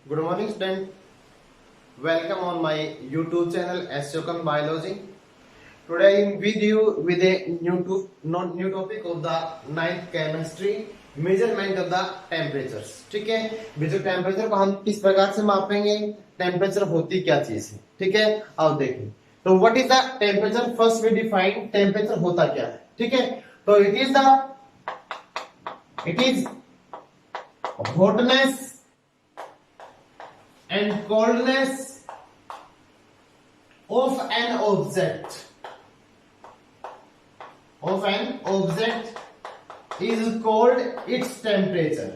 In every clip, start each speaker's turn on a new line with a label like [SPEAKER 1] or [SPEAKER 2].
[SPEAKER 1] Good morning, student. Welcome on my YouTube channel Ashokan Biology. Today I am with you with a new topic of the ninth chemistry, measurement of the temperatures. ठीक है, जो temperature को हम किस प्रकार से मापेंगे, temperature होती क्या चीज है, ठीक है। आओ देखें। तो what is the temperature? First we define temperature होता क्या है, ठीक है। तो it is hotness and coldness of an object is called its temperature.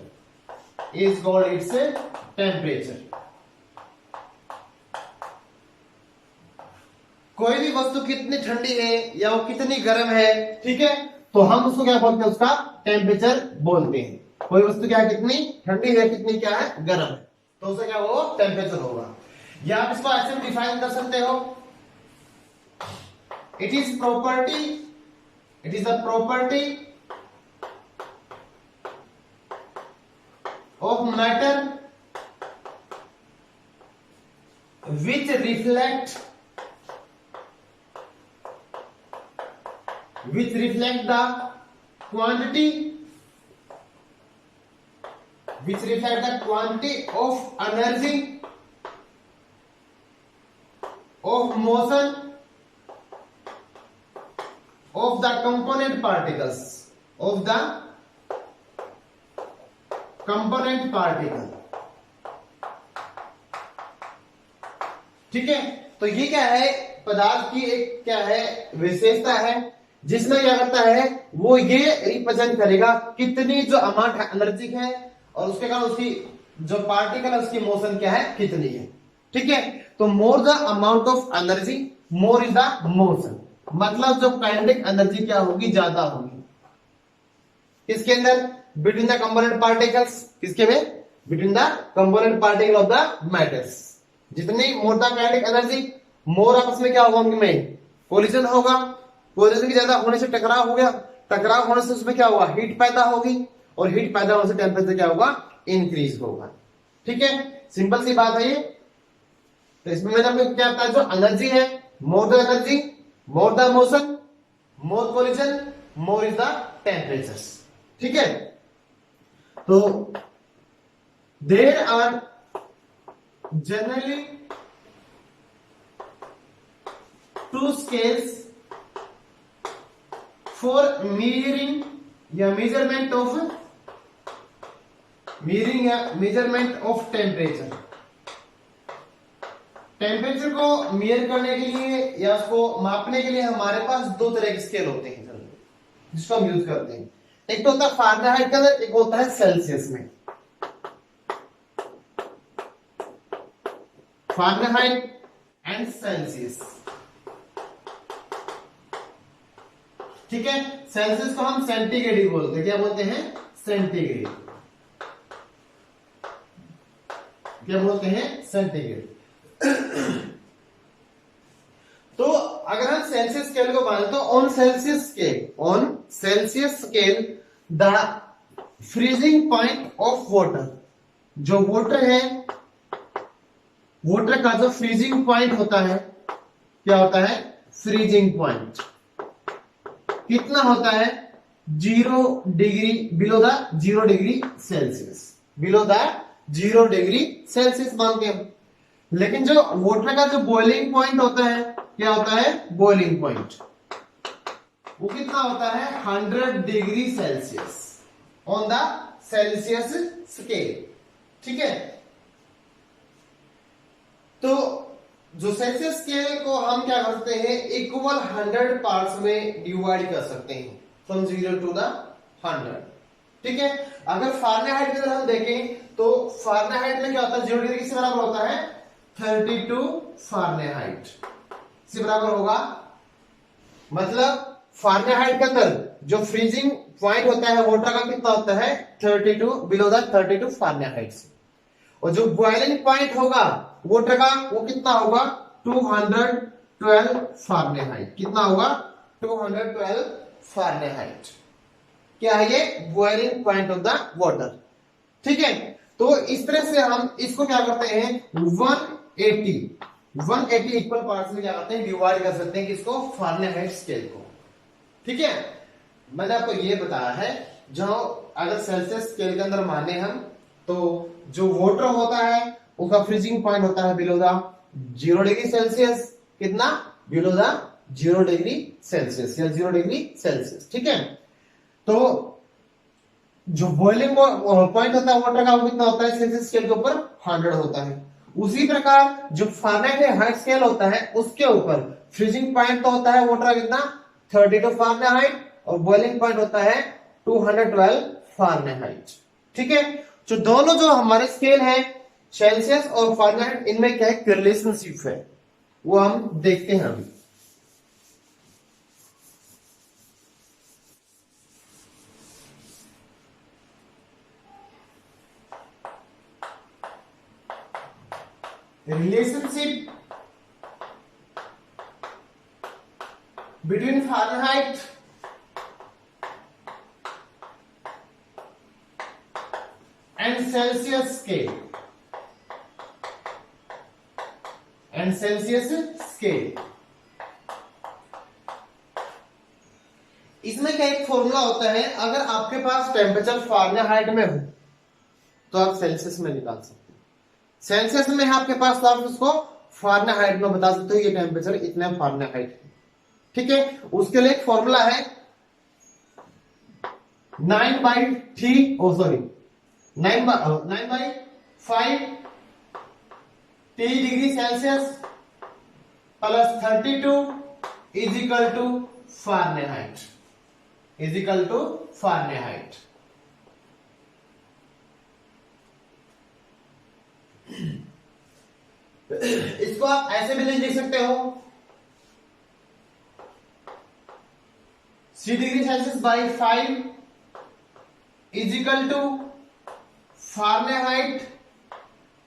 [SPEAKER 1] कोई भी वस्तु कितनी ठंडी है या वो कितनी गर्म है, ठीक है, तो हम उसको क्या बोलते हैं? उसका टेम्परेचर बोलते हैं। कोई वस्तु क्या है, कितनी ठंडी है, कितनी क्या है, गर्म है, तो उसे क्या वो टेम्परेचर होगा। या आप इसको ऐसे डिफाइन कर सकते हो, it is the property of matter which reflect the quantity of energy of motion of the component particles ठीक है। तो ये क्या है, पदार्थ की एक क्या है विशेषता है, जिसमें क्या करता है वो ये रिप्रेजेंट करेगा कितनी जो अमाउंट एनर्जी है और उसके कारण उसकी जो पार्टिकल है उसकी मोशन क्या है, कितनी है, ठीक है। तो more the amount of energy more is the motion, मतलब जो काइनेटिक एनर्जी क्या होगी, ज्यादा होगी। किसके अंदर? Between the component particles. किसके में? Between the component particle of the matters. जितनी मोर द काइनेटिक एनर्जी, मोर आपस में क्या होगा, उनमें कोलिजन होगा। कोलिजन की ज्यादा होने से टकराव हो गया, टकराव होने से उसमें क्या होगा, हीट पैदा होगी, और हीट पैदा होने से टेम्परेचर क्या होगा, इंक्रीज होगा, ठीक है। सिंपल सी बात है ये। तो इसमें मैंने क्या आता है, जो एनर्जी है, more the energy more the motion more collision more is the temperature, ठीक है। तो there are generally two scales for measuring या मेजरमेंट ऑफ टेम्परेचर। टेम्परेचर को मेजर करने के लिए या उसको मापने के लिए हमारे पास दो तरह के स्केल होते हैं जिसको हम यूज करते हैं। एक तो होता है फ़ारेनहाइट का, एक होता है सेल्सियस में। फ़ारेनहाइट एंड सेल्सियस, ठीक है। सेल्सियस को हम सेंटीग्रेड ही बोलते हैं। क्या बोलते हैं? सेंटीग्रेड। क्या बोलते हैं? सेंटीग्रेड। तो अगर हम सेल्सियस स्केल को माने तो on Celsius scale the freezing point of water, जो वाटर है, वाटर का जो फ्रीजिंग पॉइंट होता है, क्या होता है? फ्रीजिंग पॉइंट कितना होता है? 0 degree, below the 0 degree Celsius, below the 0 degree Celsius मानते हैं। लेकिन जो वाटर का जो बॉइलिंग पॉइंट होता है, क्या होता है? बॉइलिंग पॉइंट वो कितना होता है? 100 degree Celsius on the Celsius scale, ठीक है। तो जो सेल्सियस स्केल को हम क्या करते हैं, इक्वल 100 पार्ट्स में डिवाइड कर सकते हैं, फ्रॉम 0 टू द 100, ठीक है। अगर फ़ारेनहाइट की तरह हम देखें तो फ़ारेनहाइट में क्या होता है? 0 डिग्री किससे बराबर होता है? 32 फ़ारेनहाइट से बराबर होगा। मतलब फ़ारेनहाइट के अंदर जो फ्रीजिंग पॉइंट होता है वाटर का कितना होता है? 32, बिलो द 32 फ़ारेनहाइट से। और जो बॉइलिंग पॉइंट होगा वाटर का वो कितना होगा? 212 फ़ारेनहाइट। कितना होगा? 212 फ़ारेनहाइट। क्या है ये? Boiling point of the water, ठीक है। तो इस तरह से हम इसको क्या करते हैं 180 इक्वल पार्ट्स में क्या करते हैं डिवाइड कर सकते हैं किसको फारेनहाइट स्केल को। ठीक है, मैंने आपको ये बताया है जो अगर सेल्सियस स्केल के अंदर माने हम तो जो वाटर होता है उसका फ्रीजिंग पॉइंट होता है बिलो द 0 डिग्री सेल्सियस। कितना बिलो द 0 डिग्री सेल्सियस या 0 डिग्री सेल्सियस। ठीक है, तो जो बॉइलिंग पॉइंट होता है वाटर का वो कितना होता है सेल्सियस स्केल के ऊपर 100 होता है। उसी प्रकार जो फारेनहाइट स्केल होता है उसके ऊपर फ्रीजिंग पॉइंट तो होता है वाटर का कितना 32 फारेनहाइट और बॉइलिंग पॉइंट होता है 212 फारेनहाइट। ठीक है, जो दोनों जो हमारे स्केल है सेल्सियस और फारेनहाइट इनमें क्या है रिलेशनशिप है वो हम देखते हैं अभी। relationship between Fahrenheit and Celsius scale इसमें क्या एक फॉर्मूला होता है, अगर आपके पास टेम्परेचर फारेनहाइट में हो तो आप सेल्सियस में निकाल सकते हैं। सेल्सियस में आपके पास तो आप उसको फारेनहाइट में बता सकते हो ये टेम्परेचर इतना फारेनहाइट है। ठीक है, उसके लिए एक फॉर्मूला है 9/5 T degree Celsius plus 32 is equal to Fahrenheit इसको आप ऐसे भी लिख सकते हो C degree Celsius by 5 is equal to Fahrenheit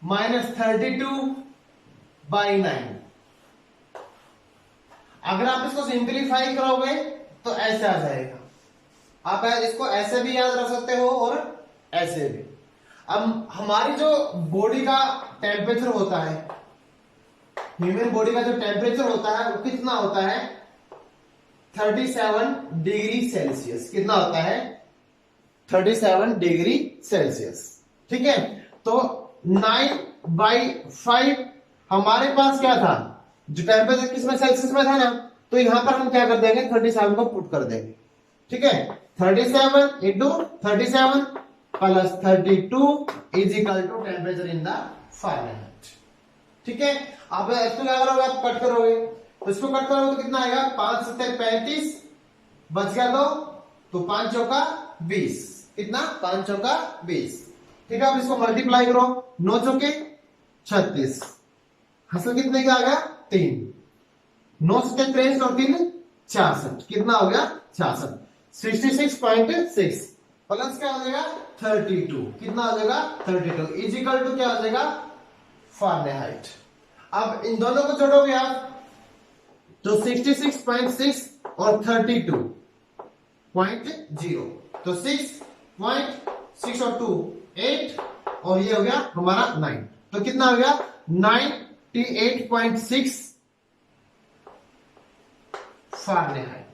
[SPEAKER 1] minus 32 by 9। अगर आप इसको सिंप्लीफाई करोगे तो ऐसे आ जाएगा। आप इसको ऐसे भी याद रख सकते हो और ऐसे भी। अब हमारी जो बॉडी का टेम्परेचर होता है, ह्यूमन बॉडी का जो टेम्परेचर होता है वो कितना होता है 37 डिग्री सेल्सियस। कितना होता है 37 डिग्री सेल्सियस। ठीक है, तो 9/5 हमारे पास क्या था जो टेम्परेचर किसमें सेल्सियस में था ना, तो यहां पर हम क्या कर देंगे 37 को पुट कर देंगे। ठीक है, 37 into 37 plus 32 is equal to temperature in the Fahrenheit. ठीक है, अब इसको क्या करोगे आप कट करोगे तो इसको कट करोगे तो कितना आएगा 5 7 35 बच गया 2 तो 5 चौका 20। कितना 5 चौका 20। ठीक है, अब इसको मल्टीप्लाई करो 9 चौके 36 हासिल कितने का आ गया 3। 9 से 23 और 3 66। कितना हो गया 66। 66.6 प्लस क्या हो जाएगा 32। कितना हो जाएगा 32 इज इक्वल टू क्या हो जाएगा फारेनहाइट। अब इन दोनों को जोड़ोगे आप तो 66.6 और 32.0 तो 6.6 और 2 8 और ये हो गया हमारा 9। तो कितना हो गया 98.6 फारेनहाइट।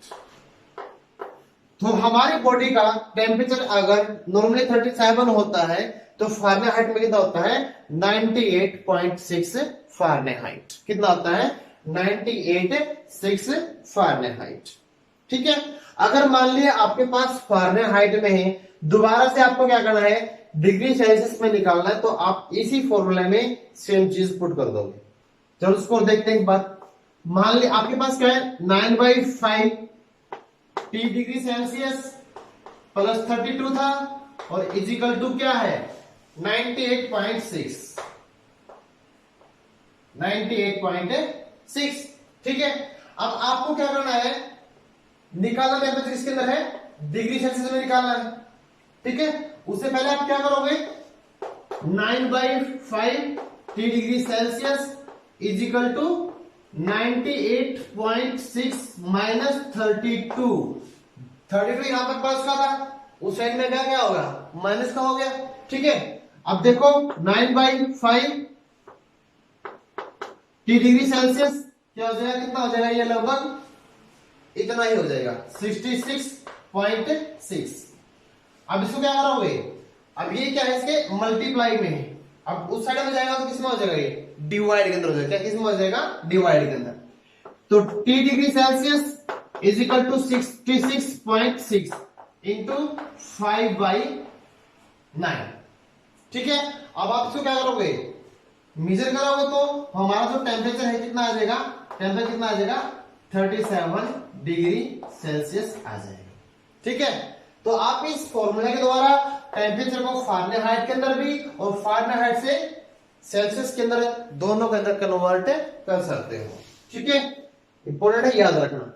[SPEAKER 1] तो हमारी बॉडी का टेम्परेचर अगर नॉर्मली 37 होता है तो फारेनहाइट में कितना होता है 98.6 फारेनहाइट। कितना होता है 98.6 फारेनहाइट। ठीक है, अगर मान लिया आपके पास फारेनहाइट में है, दोबारा से आपको क्या करना है डिग्री सेल्सियस में निकालना है, तो आप इसी फॉर्मूले में सेम चीज पुट कर दोगे। चलो उसको देखते हैं एक बात। मान लिया आपके पास क्या है 9/5 T डिग्री सेल्सियस प्लस 32 था और इज इक्वल टू क्या है 98.6। ठीक है, अब आपको क्या करना है निकालना टेम्परेचर किसके अंदर है डिग्री सेल्सियस में निकालना है। ठीक है, उससे पहले आप क्या करोगे 9/5 T degree Celsius is equal to 98.6 minus 32 यहां पर प्लस का था, उस साइड में क्या क्या होगा माइनस का हो गया। ठीक है, अब देखो 9/5 डिग्री सेल्सियस क्या हो जाएगा, कितना हो जाएगा, ये लगभग इतना ही हो जाएगा 66.6। अब इसको क्या करोगे, अब ये क्या है, इसके मल्टीप्लाई में है, अब उस साइड में जाएगा तो किसमें हो जाएगा, ये डिवाइड के अंदर हो जाएगा, क्या किसमें हो जाएगा, डिवाइड के अंदर। तो T degree Celsius is equal to 66.6 into 5/9। ठीक है, अब आप इसको क्या करोगे, मेजर करोगे तो हमारा जो टेम्परेचर है कितना आ जाएगा, टेम्परेचर कितना आ जाएगा, 37 डिग्री सेल्सियस आ जाएगा। ठीक है, तो आप इस फॉर्मूला के द्वारा टेम्परेचर को फारेनहाइट के अंदर भी और फारेनहाइट से सेल्सियस के अंदर दोनों के अंदर कन्वर्ट कर सकते हो। ठीक है, इंपॉर्टेंट है, याद रखना।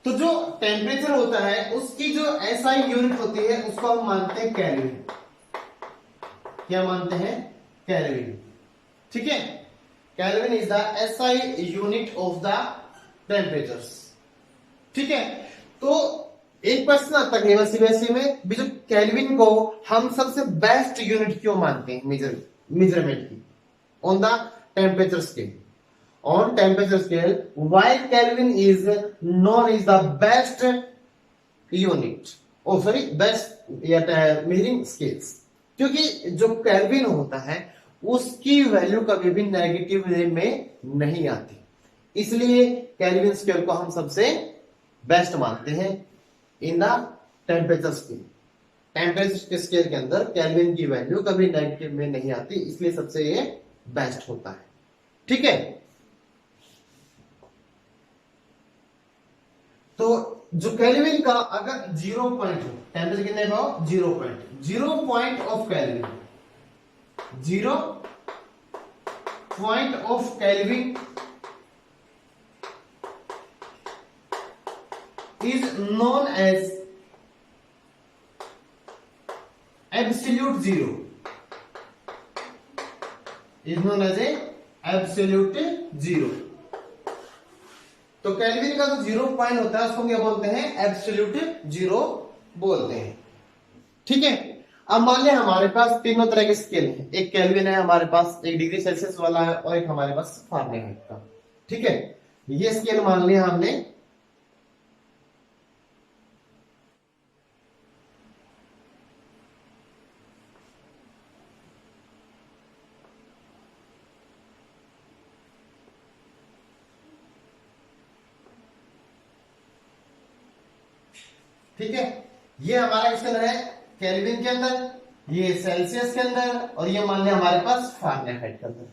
[SPEAKER 1] तो जो टेम्परेचर होता है उसकी जो एसआई यूनिट होती है उसको हम मानते हैं केल्विन। क्या मानते हैं, केल्विन। ठीक है, kelvin is the SI unit of the temperatures. ठीक है, तो एक प्रश्न आता है सीबीएसई में भी, जो केल्विन को हम सबसे बेस्ट यूनिट क्यों मानते हैं मेजरमेंट की on the temperature scale. On temperature scale, why Kelvin is known as the best unit? Oh, sorry, best measuring scales. क्योंकि जो केल्विन होता है उसकी वैल्यू कभी भी नेगेटिव में नहीं आती, इसलिए केल्विन स्केल को हम सबसे बेस्ट मानते हैं इन the temperature scale. Temperature scale के अंदर केल्विन की वैल्यू कभी नेगेटिव में नहीं आती, इसलिए सबसे ये बेस्ट होता है। ठीक है, तो जो केल्विन का अगर 0 पॉइंट हो, टेम्परेचर कितने का हो, 0 point of kelvin, 0 point of kelvin is known as absolute zero, is known as a absolute zero। तो केल्विन का जो 0 पॉइंट होता है उसको क्या बोलते हैं, एब्सोल्यूट जीरो बोलते हैं। ठीक है, अब मान लिया हमारे पास तीनों तरह के स्केल हैं, एक केल्विन है हमारे पास, एक डिग्री सेल्सियस वाला है और एक हमारे पास फारेनहाइट का। ठीक है, ये स्केल मान लिया हमने। ठीक है, ये हमारा किसके अंदर है, केल्विन के अंदर, ये सेल्सियस के अंदर, और ये मान लिया हमारे पास फारेनहाइट के अंदर।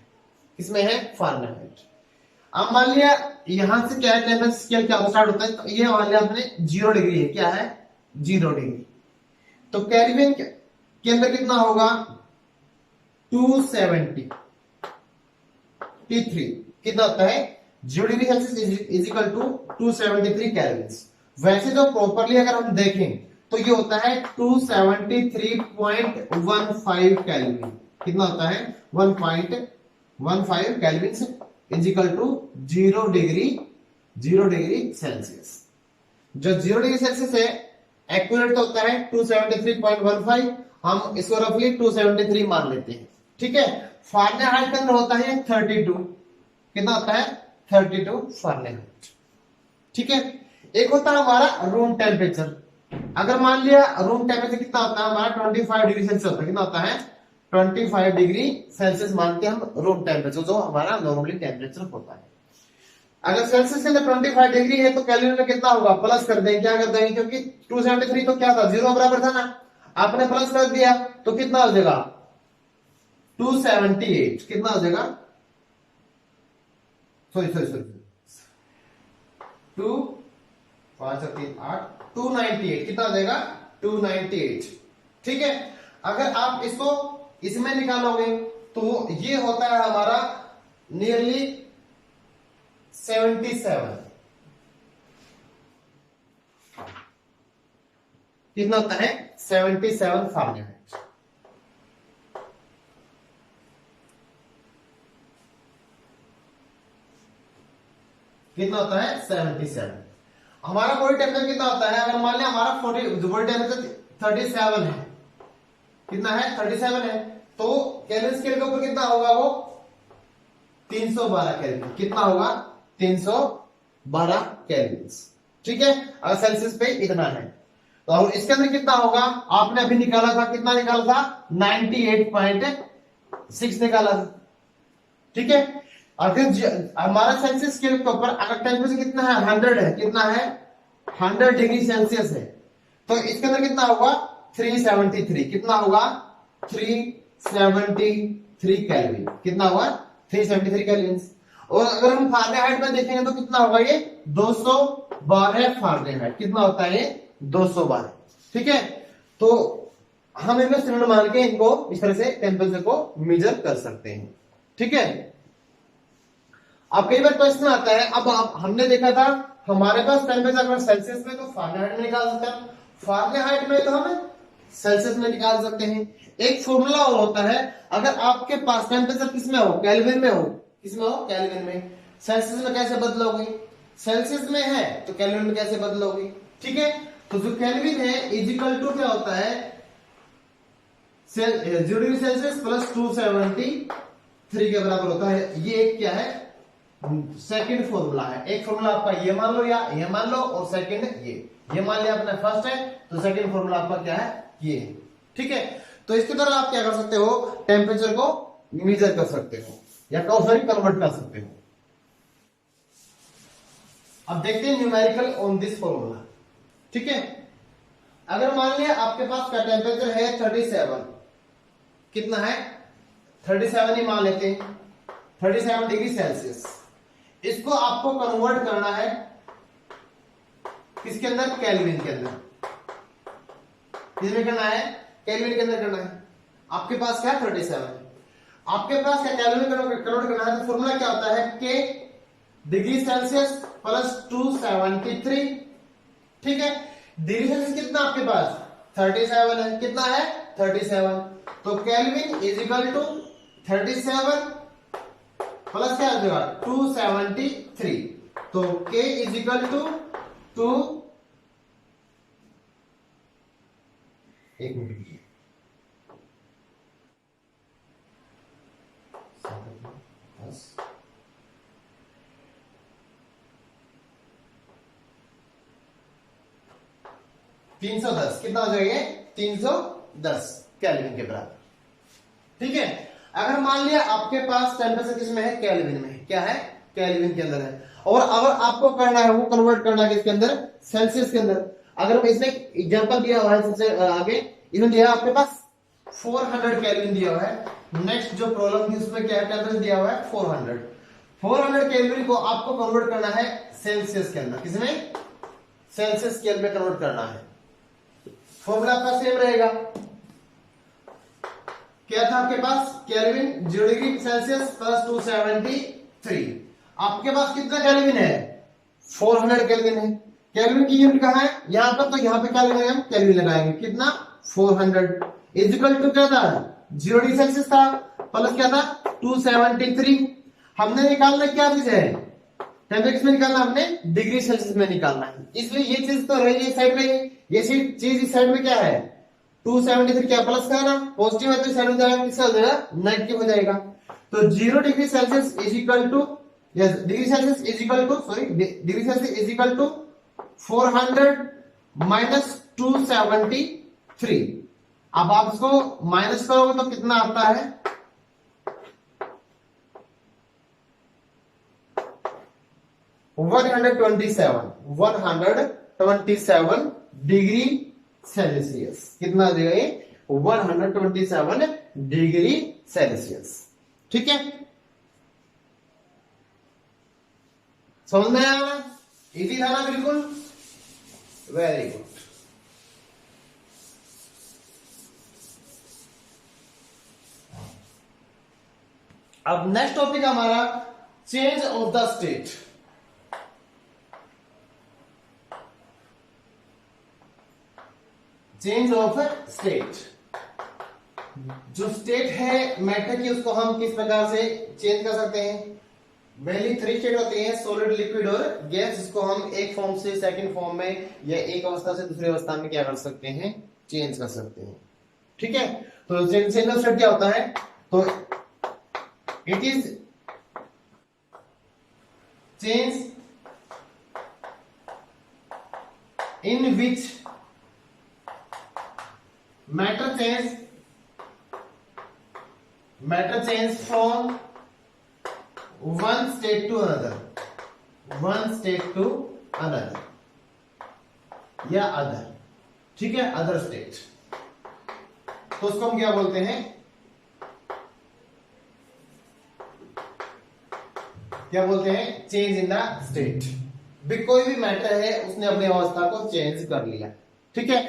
[SPEAKER 1] किसमें है, फारेनहाइट। अब मान लिया यहां से क्या है, टेम्परेचर स्केल क्या स्टार्ट होता है, तो ये मान लिया आपने 0 डिग्री है, क्या है, 0 डिग्री। तो केल्विन के अंदर कितना होगा, 273 कितना होता है, 0 degree Celsius is equal to 273 Kelvin. वैसे तो प्रॉपरली अगर हम देखें तो ये होता है 273.15 केल्विन। कितना होता है, 1.15 Kelvin is equal to 0 degree Celsius. जो 0 डिग्री सेल्सियस है एक्यूरेट तो होता है 273.15, हम इसको रफली 273 मान लेते हैं। ठीक है, फारेनहाइट के अंदर होता है 32, कितना होता है, 32 फारेनहाइट। ठीक है, एक होता है हमारा रूम टेम्परेचर। अगर मान लिया रूम टेम्परेचर कितना होता है हमारा, 25 डिग्री सेल्सियस होता है, कितना होता है, 25 डिग्री सेल्सियस मानते हैं हम रूम टेम्परेचर, जो हमारा नॉर्मली टेम्परेचर होता है। अगर सेल्सियस के अंदर 25 डिग्री है तो केल्विन में कितना होगा, प्लस कर देंगे, क्या कर देंगे, क्योंकि 273 तो क्या था, 0 बराबर था ना, आपने प्लस कर दिया तो कितना हो जाएगा, 278। कितना हो जाएगा, सॉरी 2 5 3 8 298, कितना हो जाएगा, 298। ठीक है, अगर आप इसको इसमें निकालोगे तो ये होता है हमारा नियरली 77। कितना होता है, 77 फारेनहाइट। कितना होता है, 77। हमारा बॉडी टेम्परेचर कितना होता है, अगर मान लिया हमारा बॉडी टेम्परेचर 37 है, कितना है 37 है, तो केल्विन स्केल के ऊपर कितना होगा वो 312 केल्विन, कितना होगा 312 केल्विन, ठीक है। अगर सेल्सियस पे इतना है तो अब इसके अंदर कितना होगा, आपने अभी निकाला था, कितना निकाला था 98.6 निकाला था, ठीक है। अगर हमारा सेल्सियस स्केल के ऊपर अगर टेम्परेचर कितना है 100 है, कितना है 100 डिग्री सेल्सियस है, तो इसके अंदर कितना होगा 373, कितना होगा 373 केल्विन, कितना होगा 373 केल्विन। और अगर हम फारेनहाइट में देखेंगे तो कितना होगा ये 212 फारेनहाइट, कितना होता है ये 212, ठीक है। तो हम इनको स्टैंडर्ड मान के इनको इस तरह से टेम्परेचर को मेजर कर सकते हैं, ठीक है। अब कई बार क्वेश्चन आता है, अब हमने देखा था हमारे पास टेम्परेचर अगर सेल्सियस में तो फारेनहाइट में निकाल सकते हैं, फारेनहाइट में तो हम सेल्सियस में निकाल सकते हैं। एक फॉर्मूला और होता है, अगर आपके पास टेम्परेचर किसमें हो, केल्विन में हो, किसमें हो केल्विन में, सेल्सियस में कैसे बदलोगे, सेल्सियस में है तो केल्विन में कैसे बदलोगे, ठीक है। तो जो केल्विन है इज इक्वल टू क्या होता है 0 डिग्री सेल्सियस प्लस 273 के बराबर होता है। ये एक क्या है सेकंड फॉर्मूला है, एक फॉर्मूला आपका ये मान लो या ये मान लो, और सेकंड ये मान लिया आपने फर्स्ट है तो सेकंड फॉर्मूला आपका क्या है ये, ठीक है। तो इसके द्वारा आप क्या कर सकते हो, टेम्परेचर को मेजर कर सकते हो या कन्वर्ट कर सकते हो। अब देखते हैं न्यूमेरिकल ऑन दिस फॉर्मूला, ठीक है। अगर मान लिया आपके पास का टेम्परेचर है 37, कितना है 37 ही मान लेते हैं, 37 डिग्री सेल्सियस, इसको आपको कन्वर्ट करना है किसके अंदर, केल्विन के अंदर, किसमें करना है केल्विन के अंदर करना है। आपके पास क्या 37, आपके पास क्या केल्विन कन्वर्ट करना है, तो फॉर्मूला क्या होता है के डिग्री सेल्सियस प्लस 273, ठीक है। डिग्री सेल्सियस कितना आपके पास 37 है, कितना है 37, तो Kelvin is equal to 37 plus क्या आ जाएगा 273, तो K इज इक्वल टू 2, एक मिनट 310, कितना हो जाएगा 310 केल्विन के बराबर, ठीक है। अगर मान लिया आपके पास टेम्परेचर किसमें है केल्विन में, क्या है केल्विन के अंदर है, और अगर आपको करना है वो कन्वर्ट करना है किसके अंदर सेल्सियस के अंदर। अगर इसमें एग्जांपल दिया हुआ है सबसे आगे, इसमें दिया आपके पास 400 केल्विन दिया हुआ है। नेक्स्ट जो प्रॉब्लम थी उसमें क्या है टेम्परेचर दिया हुआ है 400 केल्विन को आपको कन्वर्ट करना है सेल्सियस के अंदर, किसमें सेल्सियस स्केल में कन्वर्ट करना है। फॉर्मूला आपका सेम रहेगा, क्या था आपके पास केल्विन 0 डिग्री सेल्सियस प्लस 273, आपके पास कितना केल्विन है 400 केल्विन है। केल्विन की यूनिट कहां है यहां पर, तो यहां पे क्या लगाएंगे हम केल्विन लगाएंगे, कितना 400 इज इक्वल टू क्या था 0 डिग्री सेल्सियस था प्लस क्या था 273। हमने निकालना क्या चीज है टेम्परेचर में निकालना, हमने डिग्री सेल्सियस में निकालना है, इसलिए ये चीज तो रही है साइड में, ये चीज इस साइड में क्या है 273 क्या प्लस का है ना, पॉजिटिव है तो इस साइड में जाएगा, किसका हो जाएगा नेगेटिव हो जाएगा। तो 0 degree Celsius is equal to degree Celsius is equal to degree Celsius is equal to 400 minus 273। अब आप इसको माइनस करोगे तो कितना आता है 127 डिग्री सेल्सियस, कितना आ जाएगा ये 127 डिग्री सेल्सियस, ठीक है। समझ में आया ना, इजी था ना बिल्कुल, वेरी गुड। अब नेक्स्ट टॉपिक हमारा change of the state. Change of state, जो स्टेट है मैटर की उसको हम किस प्रकार से चेंज कर सकते हैं, मेनली 3 स्टेट होती हैं, सॉलिड, लिक्विड और गैस, जिसको हम एक फॉर्म से सेकंड फॉर्म में या एक अवस्था से दूसरी अवस्था में क्या कर सकते हैं, चेंज कर सकते हैं। ठीक है, तो सिंगल स्टेट क्या होता है, तो it is change in which matter change from one state to another या अदर। ठीक है, अदर स्टेट, तो उसको हम क्या बोलते हैं, चेंज इन द स्टेट। कोई भी मैटर है उसने अपनी अवस्था को चेंज कर लिया। ठीक है,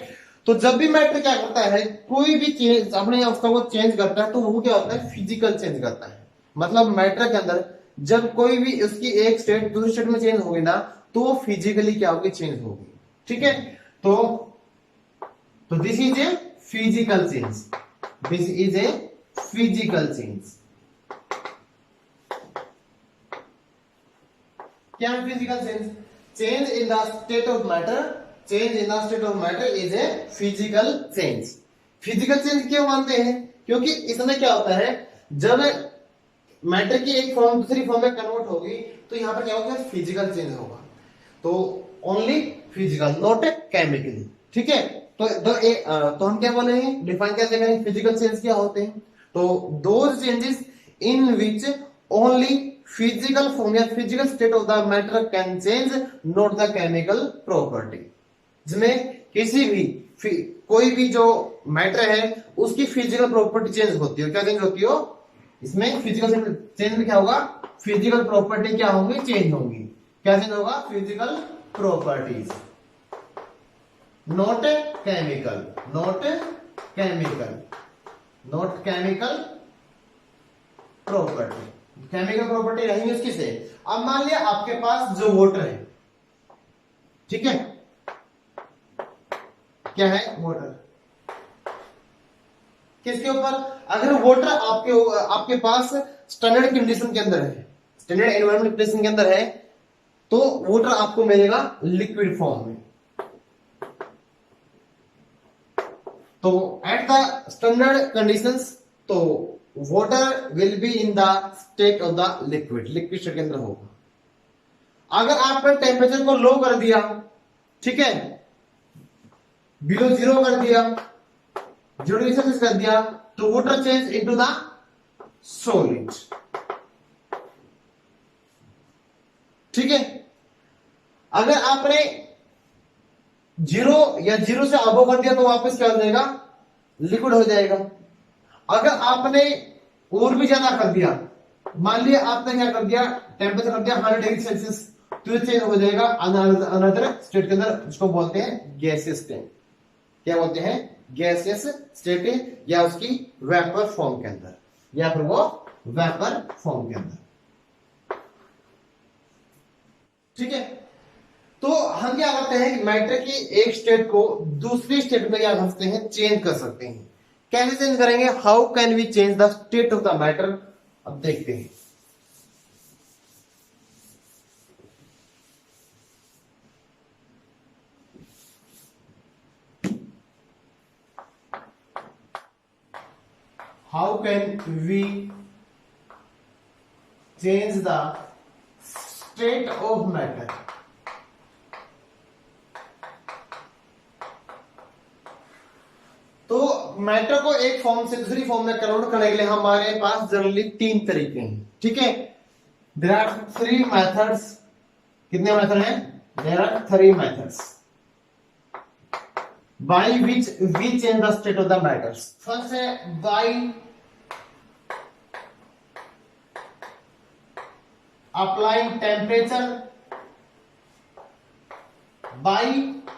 [SPEAKER 1] तो जब भी मैटर क्या करता है, कोई भी चेंज अपनी अवस्था को चेंज करता है, तो वो क्या होता है, फिजिकल चेंज करता है। मतलब मैटर के अंदर जब कोई भी उसकी एक स्टेट दूसरी स्टेट में चेंज होगी ना, तो वो फिजिकली क्या होगी, चेंज होगी। ठीक है, तो this is a physical change, क्या है physical change? Change in the state of matter is a physical change. Physical change क्यों मानते हैं? क्योंकि इसमें क्या होता है, जब मैटर की एक फॉर्म दूसरी फॉर्म में कन्वर्ट होगी, तो यहां पर क्या होगा, फिजिकल चेंज होगा। तो ओनली फिजिकल, नॉट केमिकली। ठीक है, तो हम क्या बोलेंगे, डिफाइन कैसे करेंगे फिजिकल चेंज क्या होते हैं? तो those changes in which only physical form या physical state of the matter can change, not the chemical property. जिसमें किसी भी कोई भी जो मैटर है उसकी फिजिकल प्रॉपर्टी चेंज होती है। क्या चेंज होती हो? इसमें फिजिकल चेंज में क्या होगा, फिजिकल प्रॉपर्टी क्या होंगी, चेंज होंगी। क्या चेंज होगा? Physical properties, not chemical property. Chemical property रहेंगी उसकी से। अब मान लिया आपके पास जो वाटर है, ठीक है, क्या है, वाटर। किसके ऊपर? अगर वाटर आपके पास स्टैंडर्ड कंडीशन के अंदर है, स्टैंडर्ड एनवायरमेंट कंडीशन के अंदर है, तो वाटर आपको मिलेगा लिक्विड फॉर्म में। तो एट द स्टैंडर्ड कंडीशंस, तो water will be in the state of the liquid state के अंदर होगा। अगर आपने टेम्परेचर को लो कर दिया, ठीक है, बिलो 0 कर दिया, 0 डिग्री सेल्सियस कर दिया, तो water change into the solid. ठीक है, अगर आपने 0 या 0 से अबव कर दिया, तो वापस क्या हो जाएगा, लिक्विड हो जाएगा। अगर आपने और भी ज्यादा कर दिया, मान लिया आपने क्या कर दिया, टेम्परेचर कर दिया 100 डिग्री सेल्सियस, तो चेंज हो जाएगा अनदर स्टेट के अंदर, जिसको बोलते हैं गैसियस स्टेट। क्या बोलते हैं? गैसियस स्टेट, या उसकी वेपर फॉर्म के अंदर, या फिर वो वेपर फॉर्म के अंदर। ठीक है, तो हम क्या करते हैं, मैटर की एक स्टेट को दूसरी स्टेट में क्या कर सकते हैं, चेंज कर सकते हैं। कैसे चेंज करेंगे? How can we change the state of the matter? अब देखते हैं। How can we change the state of matter? तो मैटर को एक फॉर्म से दूसरी फॉर्म में कन्वर्ट करने के लिए हमारे पास जनरली 3 तरीके हैं। ठीक है, देयर आर 3 मेथड्स। कितने मेथड हैं? There are 3 methods by which we change the state of the matters. First है by applying temperature, by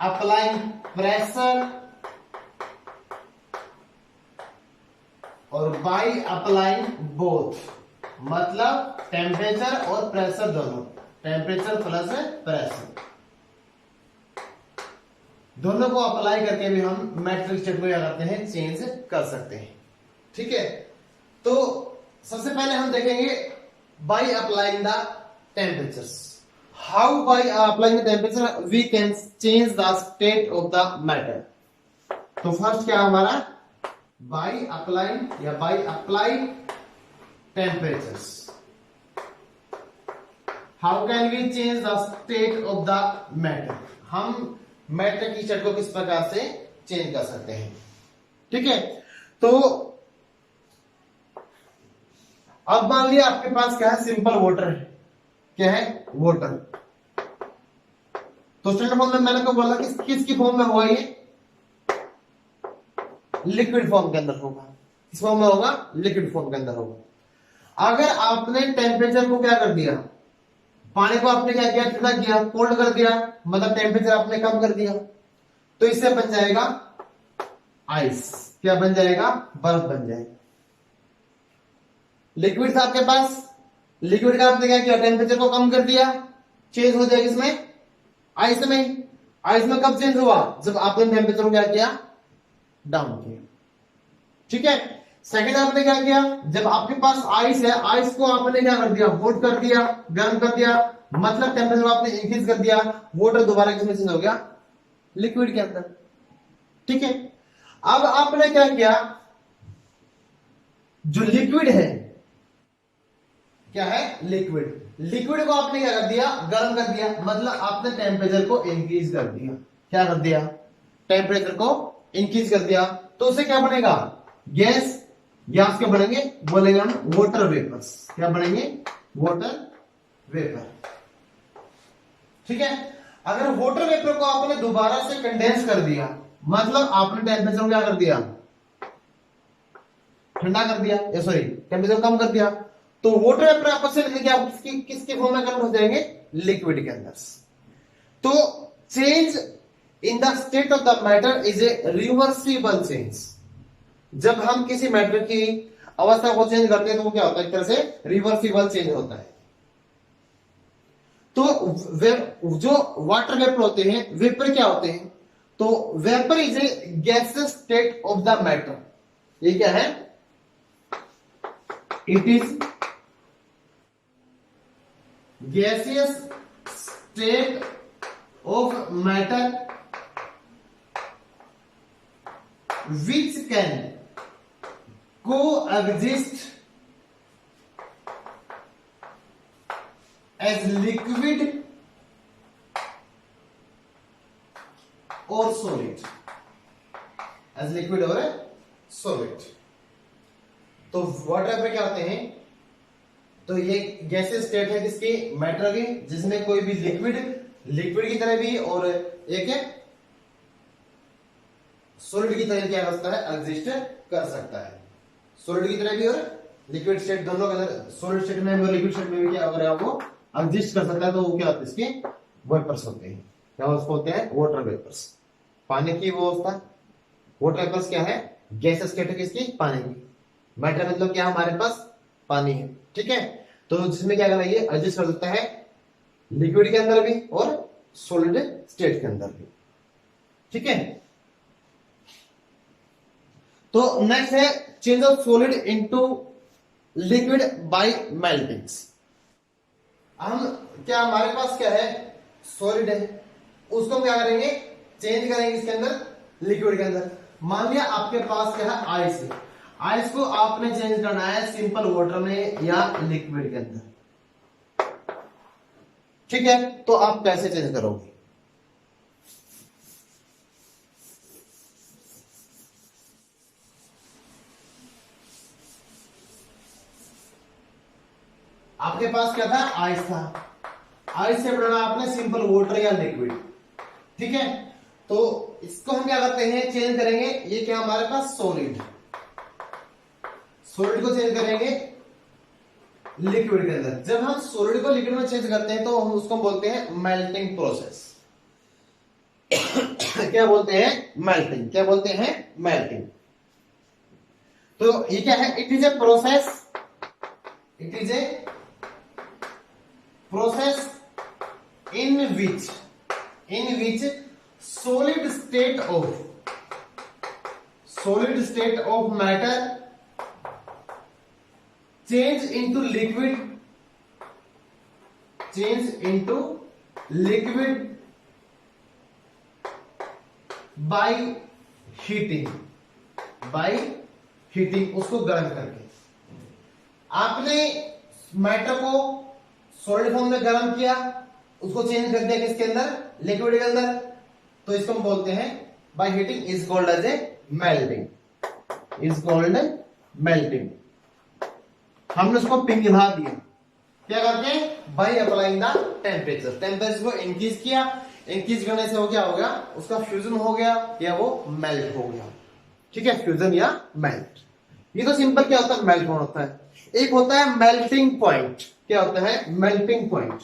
[SPEAKER 1] applying pressure, और बाय अप्लाइंग बोथ। मतलब टेम्परेचर और प्रेशर दोनों, टेम्परेचर प्लस प्रेशर दोनों को apply करके भी हम मैटर स्टेट को क्या करते हैं, चेंज कर सकते हैं। ठीक है, तो सबसे पहले हम देखेंगे bye applying the temperatures. How by applying the temperature we can change the state of the matter. तो फर्स्ट क्या हमारा by applying या by applied temperatures. How can we change the state of the matter? हम matter की state को किस प्रकार से चेंज कर सकते हैं. ठीक है, तो अब मान लिया आपके पास क्या है, सिंपल वाटर है. क्या है, वाटर. तो स्टैंडर्ड फॉर्म में मैंने को बोला कि किसकी फॉर्म में होगा, ये लिक्विड फॉर्म के अंदर होगा. किस फॉर्म में होगा, लिक्विड फॉर्म के अंदर होगा. अगर आपने टेम्परेचर को क्या कर दिया, पानी को आपने क्या किया, ठंडा किया, कोल्ड कर दिया, मतलब टेम्परेचर आपने कम कर दिया, तो इससे बन जाएगा आइस. क्या बन जाएगा, बर्फ बन जाएगा. लिक्विड था आपके पास, लिक्विड का आपने क्या किया, टेम्परेचर को कम कर दिया, चेंज हो जाएगा इसमें आइस में. आइस में कब चेंज हुआ, जब आपने टेम्परेचर को क्या किया, डाउन किया. ठीक है. सेकंड आपने क्या किया, जब आपके पास आइस है, आइस को आपने क्या कर दिया, हॉट कर दिया, गर्म कर दिया, मतलब टेम्परेचर आपने इंक्रीज कर दिया. वाटर दोबारा किसमें चेंज हो गया, लिक्विड के अंदर. ठीक है. अब आपने क्या किया, जो लिक्विड है, क्या है, लिक्विड, लिक्विड को आपने क्या कर दिया, गर्म कर दिया, मतलब आपने टेम्परेचर को इंक्रीज कर दिया. क्या कर दिया, टेम्परेचर को इंक्रीज कर दिया. तो उससे क्या बनेगा, गैस. गैस के बनेंगे, बोलेंगे हम वाटर वेपर्स. क्या बनेंगे, वाटर वेपर. ठीक है. अगर वाटर वेपर को आपने दोबारा से कंडेंस कर दिया, मतलब आपने टेम्परेचर को क्या कर दिया, ठंडा कर दिया, या सॉरी टेम्परेचर कम कर दिया, तो वाटर वेपर आपस से मिलकर आप किसके फॉर्म में कन्वर्ट हो जाएंगे, लिक्विड के अंदर. तो change in the state of the matter is a reversible change. जब हम किसी मैटर की अवस्था को चेंज करते हैं तो वो क्या होता है, एक तरह से रिवर्सिबल चेंज होता है. तो जो वाटर वेपर होते हैं, वेपर क्या होते हैं, तो vapour is a gaseous state of the matter. ये क्या है, it is gaseous state of matter which can coexist as liquid or solid. As liquid or solid. तो वाटर वेपर क्या होते हैं, तो ये गैसेस स्टेट है किसकी, मैटर की, जिसमें कोई भी लिक्विड की तरह भी और एक है सॉलिड की तरह क्या कर सकता है, एग्जिस्ट कर सकता है. सॉलिड की तरह भी और लिक्विड स्टेट दोनों के अंदर, सॉलिड स्टेट में भी और लिक्विड स्टेट में भी क्या अगर वो एग्जिस्ट कर सकता है, तो वो क्या होते हैं, इसके वेपर्स होते हैं. क्या उसको होते हैं, वाटर वेपर्स. पानी की वो अवस्था, वाटर वेपर्स क्या है, गैस स्टेट है किसकी, पानी की. मैटर मतलब क्या, हमारे पास पानी है. ठीक है. तो जिसमें क्या करना है, ये एग्जिस्ट कर सकता है लिक्विड के अंदर भी और सॉलिड स्टेट के अंदर भी. ठीक है. तो नेक्स्ट है change of solid into liquid by meltings. हम क्या, हमारे पास क्या है, सॉलिड है, उसको हम क्या करेंगे, चेंज करेंगे इसके अंदर, लिक्विड के अंदर. मान लिया आपके पास क्या है, आइस है, आइस को आपने चेंज करना है सिंपल वाटर में या लिक्विड के अंदर. ठीक है. तो आप कैसे चेंज करोगे, आपके पास क्या था, आइस था, आइस से बनाना आपने सिंपल वाटर या लिक्विड. ठीक है. तो इसको हम क्या करते हैं, चेंज करेंगे. ये क्या हमारे पास, सॉलिड, सॉलिड को चेंज करेंगे लिक्विड के अंदर. जब हम सॉलिड को लिक्विड में चेंज करते हैं तो हम उसको बोलते हैं मेल्टिंग प्रोसेस. क्या बोलते हैं, मेल्टिंग. क्या बोलते हैं, मेल्टिंग. तो ये क्या है, it is a process, it is a process in which solid state of matter change into liquid change into liquid by heating, by heating, उसको गर्म करके। आपने मैटर को सॉलिड फॉर्म में गर्म किया, उसको चेंज कर दिया किसके अंदर, लिक्विड के अंदर, तो इसको हम बोलते हैं by heating, is called as a melting, is called melting. हमने उसको पिघला दिया, क्या करके, by applying the temperature, temperature को इंक्रीज किया, इंक्रीज करने से वो क्या हो गया, उसका फ्यूजन हो गया या वो मेल्ट हो गया। ठीक है, फ्यूजन या मेल्ट। ये तो सिंपल क्या होता है, मेल्ट होता है। एक होता है मेल्टिंग पॉइंट, क्या होता है, मेल्टिंग पॉइंट।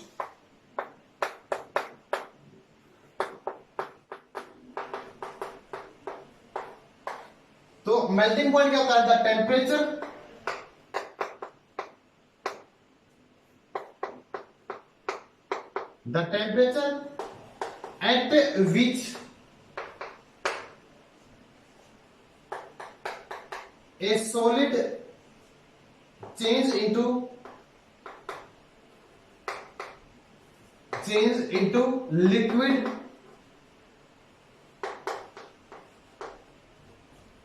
[SPEAKER 1] तो मेल्टिंग पॉइंट क्या होता है, the temperature at which a solid change into liquid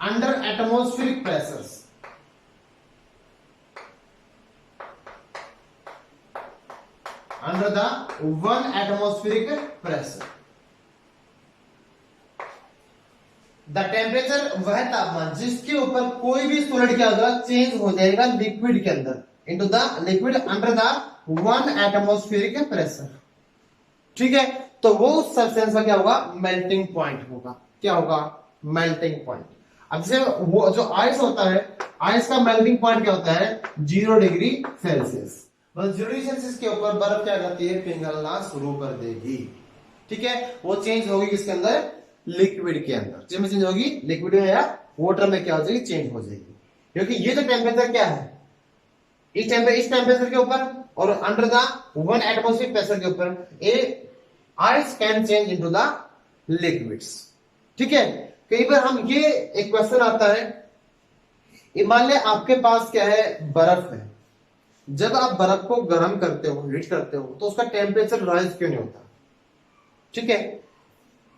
[SPEAKER 1] under atmospheric pressures, under the 1 atmospheric pressure। The temperature वह तापमान जिसके ऊपर कोई भी सॉलिड क्या होगा, चेंज हो जाएगा लिक्विड के अंदर, into the liquid under the 1 atmospheric pressure. ठीक है, तो वो सब्सटेंस का क्या होगा, मेल्टिंग पॉइंट होगा। क्या होगा, मेल्टिंग पॉइंट। अब जैसे वो जो आइस होता है, आइस का मेल्टिंग पॉइंट क्या होता है, 0 डिग्री सेल्सियस। मतलब 0 डिग्री सेल्सियस के ऊपर बर्फ क्या करती है, पिघलना शुरू कर देगी। ठीक है, वो चेंज होगी किसके अंदर, लिक्विड के अंदर। जिसमें चेंज होगी, लिक्विड में या वाटर में क्या हो जाएगी, चेंज हो जाएगी। क्योंकि ये जो टेम्परेचर क्या है, इस टेम्परेचर के ऊपर और अंडर द 1 एटमॉस्फेरिक प्रेशर के ऊपर a ice can change into the liquids. ठीक है, कई बार हम ये एक क्वेश्चन आता है, मान लिया आपके पास क्या है, बर्फ है। जब आप बर्फ को गर्म करते हो, हीट करते हो, तो उसका टेम्परेचर राइज क्यों नहीं होता। ठीक है,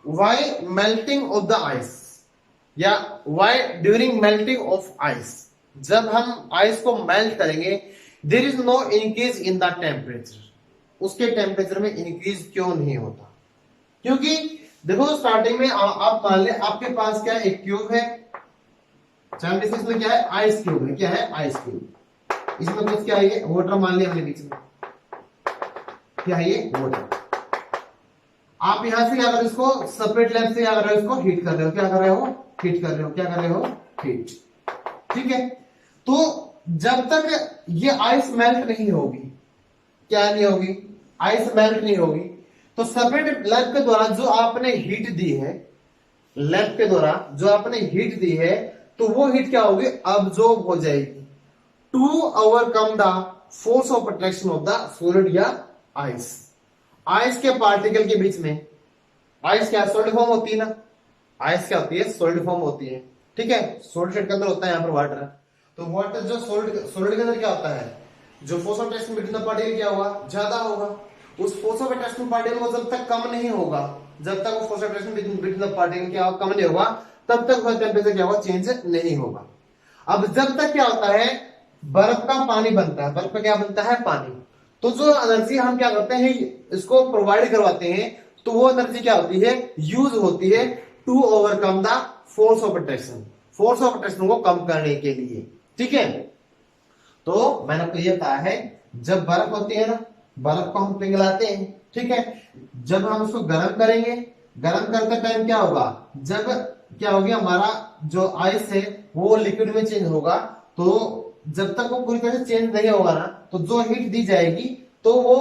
[SPEAKER 1] why melting of the ice या why during melting of ice, जब हम आइस को मेल्ट करेंगे, there is no increase in the temperature, उसके टेम्परेचर में इंक्रीज क्यों नहीं होता। क्योंकि देखो स्टार्टिंग में आप मान ले आपके पास क्या है, एक क्यूब है, 76 में क्या है, आइस क्यूब है। क्या है, आइस क्यूब। इसमें कुछ क्या है, ये वाटर मान लिया हमने बीच में, क्या है ये, वाटर। आप यहां से क्या कर रहे हो, इसको सेपरेट लैब से क्या कर रहे हो, इसको हीट कर रहे हो। क्या कर रहे हो, हीट कर रहे हो। क्या कर रहे हो, हीट। ठीक है, तो जब तक ये आइस मेल्ट नहीं होगी, क्या नहीं होगी, आइस मेल्ट नहीं होगी, तो सेपरेट लैब के द्वारा जो आपने हीट दी है, लैब के द्वारा जो आपने हीट दी है, तो वो हीट क्या होगी, अब्सॉर्ब हो जाएगी to overcome the force of attraction of the solid या आइस। आइस के पार्टिकल के बीच में, आइस क्या सॉलिड फॉर्म होती है ना, आइस क्या होती है, सॉलिड फॉर्म होती है। ठीक है, सॉलिड स्टेट के अंदर होता है यहाँ पर वाटर। तो वाटर जो सॉलिड के अंदर क्या होता है, जो force of attraction between the particle क्या होगा, ज्यादा होगा। उस फोर्स ऑफ अट्रैक्शन पार्टिकल को जब तक कम नहीं होगा, जब तक वो force of attraction between the particle क्या कम नहीं होगा, तब तक वह टेम्परेचर क्या होगा, चेंज नहीं होगा। अब जब तक क्या होता है, बर्फ का पानी बनता है, बर्फ का क्या बनता है, पानी। तो जो एनर्जी हम क्या करते हैं, इसको प्रोवाइड करवाते हैं, तो वो एनर्जी क्या होती है, यूज होती है to overcome the force of attraction, force of attraction को कम करने के लिए। ठीक है, तो मैंने आपको ये बताया है, जब बर्फ होती है ना, बर्फ को हम पिघलाते हैं। ठीक है, जब हम उसको गर्म करेंगे, गर्म करते टाइम क्या होगा, जब क्या होगी, हमारा जो आइस है वो लिक्विड में चेंज होगा। तो जब तक वो पूरी तरह से चेंज नहीं होगा ना, तो जो हीट दी जाएगी, तो वो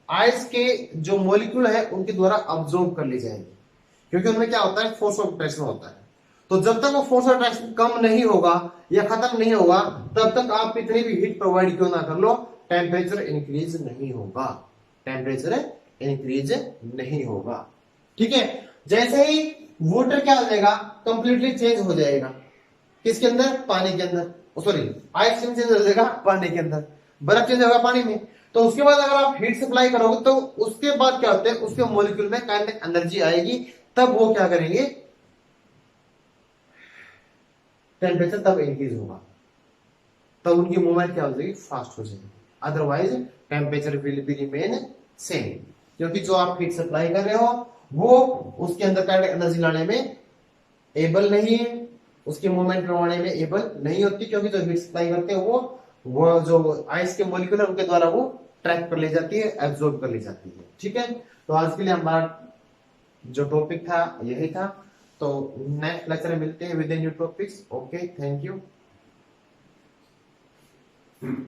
[SPEAKER 1] आइस के जो मॉलिक्यूल है उनके द्वारा अब्सॉर्ब कर ली जाएगी, क्योंकि उनमें क्या होता है, फोर्स ऑफ अट्रैक्शन होता है। तो जब तक वो फोर्स ऑफ अट्रैक्शन कम नहीं होगा या खत्म नहीं होगा, तब तक आप कितनी भी हीट प्रोवाइड क्यों ना कर लो, टेम्परेचर इंक्रीज नहीं होगा, टेम्परेचर इंक्रीज नहीं होगा। ठीक है, जैसे ही वाटर क्या हो जाएगा, कंप्लीटली चेंज हो जाएगा, किसके अंदर, पानी के अंदर, सॉरी आइस चेंज हो जाएगा पानी के अंदर, बर्फ चेंज होगा पानी में। तो तो उसके बाद अगर आप हीट सप्लाई करोगे तो उसके बाद क्या होता है, उसके मॉलिक्यूल में काइनेटिक एनर्जी आएगी, तब वो क्या करेंगे, टेम्परेचर तब इंक्रीज होगा, तब उनकी मूवमेंट क्या हो जाएगी, फास्ट हो जाएगी। Otherwise temperature will be remain same, क्योंकि जो आप हीट सप्लाई कर रहे हो वो उसके अंदर काइनेटिक एनर्जी लाने में एबल नहीं है, उसकी मूवमेंट करवाने में एबल नहीं होती, क्योंकि जो हीट सप्लाई करते हैं वो जो आइस के मॉलिक्यूल है उनके द्वारा वो ट्रैक कर ली जाती है, एब्जॉर्ब कर ली जाती है। ठीक है, तो आज के लिए हमारा जो टॉपिक था यही था। तो नेक्स्ट लेक्चर में मिलते हैं with new topics. Okay, thank you.